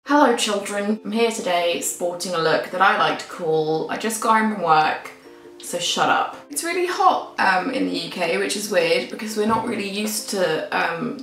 Hello children, I'm here today sporting a look that I like to call I just got home from work, so shut up. It's really hot in the UK, which is weird because we're not really used to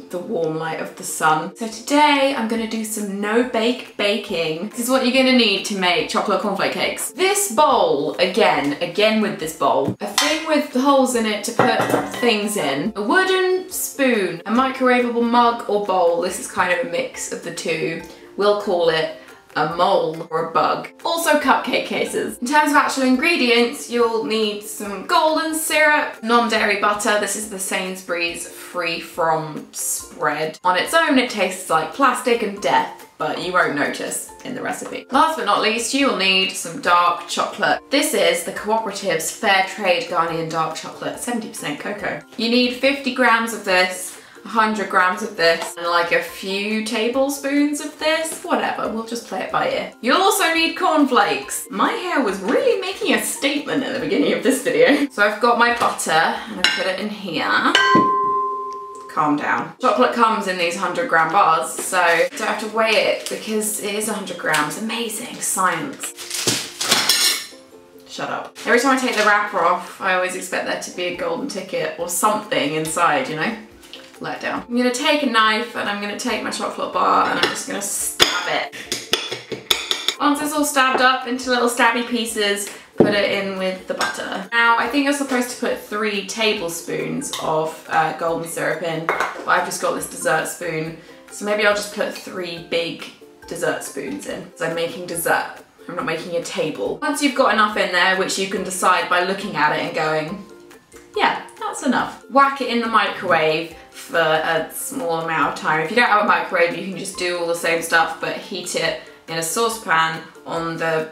the warm light of the sun. So today I'm gonna do some no-bake baking. This is what you're gonna need to make chocolate cornflake cakes. This bowl, again with this bowl, a thing with the holes in it to put things in, a wooden spoon, a microwavable mug or bowl. This is kind of a mix of the two. We'll call it a mole or a bug. Also cupcake cases. In terms of actual ingredients, you'll need some golden syrup, non-dairy butter. This is the Sainsbury's free from spread. On its own, it tastes like plastic and death, but you won't notice in the recipe. Last but not least, you will need some dark chocolate. This is the Cooperative's Fair Trade Ghanaian dark chocolate, 70% cocoa. You need 50 grams of this, 100 grams of this, and like a few tablespoons of this. Whatever, we'll just play it by ear. You'll also need cornflakes. My hair was really making a statement at the beginning of this video. So I've got my butter, and I put it in here. Calm down. Chocolate comes in these 100 gram bars, so I don't have to weigh it because it is 100 grams. Amazing science. Shut up. Every time I take the wrapper off, I always expect there to be a golden ticket or something inside, you know? Let down. I'm gonna take a knife and I'm gonna take my chocolate bar and I'm just gonna stab it. Once it's all stabbed up into little stabby pieces, put it in with the butter. Now, I think you're supposed to put 3 tablespoons of golden syrup in, but I've just got this dessert spoon, so maybe I'll just put 3 big dessert spoons in. So I'm making dessert, I'm not making a table. Once you've got enough in there, which you can decide by looking at it and going, yeah, that's enough. Whack it in the microwave for a small amount of time. If you don't have a microwave, you can just do all the same stuff, but heat it in a saucepan on the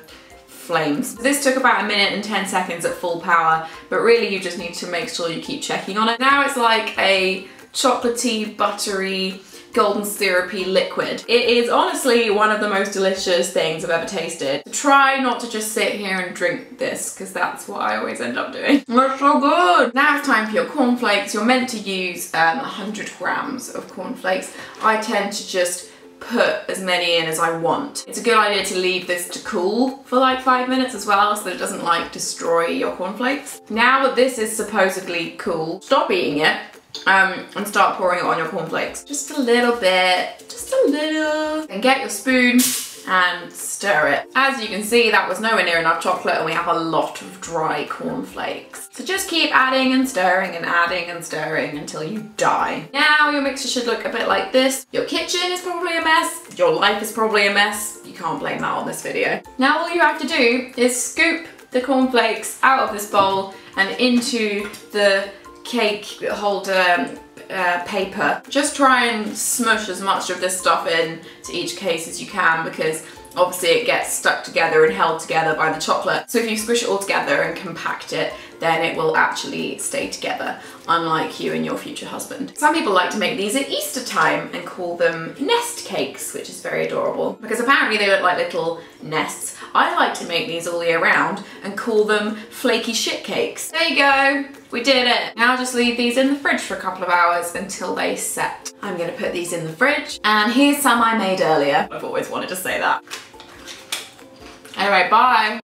flames. This took about 1 minute and 10 seconds at full power, but really you just need to make sure you keep checking on it. Now it's like a chocolatey, buttery, golden syrupy liquid. It is honestly one of the most delicious things I've ever tasted. Try not to just sit here and drink this, because that's what I always end up doing. It's so good! Now it's time for your cornflakes. You're meant to use 100 grams of cornflakes. I tend to just put as many in as I want. It's a good idea to leave this to cool for like 5 minutes as well, so that it doesn't like destroy your cornflakes. Now that this is supposedly cool, stop eating it. And start pouring it on your cornflakes. Just a little bit, just a little. Then get your spoon and stir it. As you can see, that was nowhere near enough chocolate and we have a lot of dry cornflakes. So just keep adding and stirring until you die. Now your mixture should look a bit like this. Your kitchen is probably a mess. Your life is probably a mess. You can't blame that on this video. Now all you have to do is scoop the cornflakes out of this bowl and into the cake holder paper. Just try and smush as much of this stuff in to each case as you can, because obviously it gets stuck together and held together by the chocolate. So if you squish it all together and compact it, then it will actually stay together, unlike you and your future husband. Some people like to make these at Easter time and call them nest cakes, which is very adorable because apparently they look like little nests. I like to make these all year round and call them flaky shit cakes. There you go, we did it. Now just leave these in the fridge for a couple of hours until they set. I'm gonna put these in the fridge, and here's some I made earlier. I've always wanted to say that. Anyway, bye.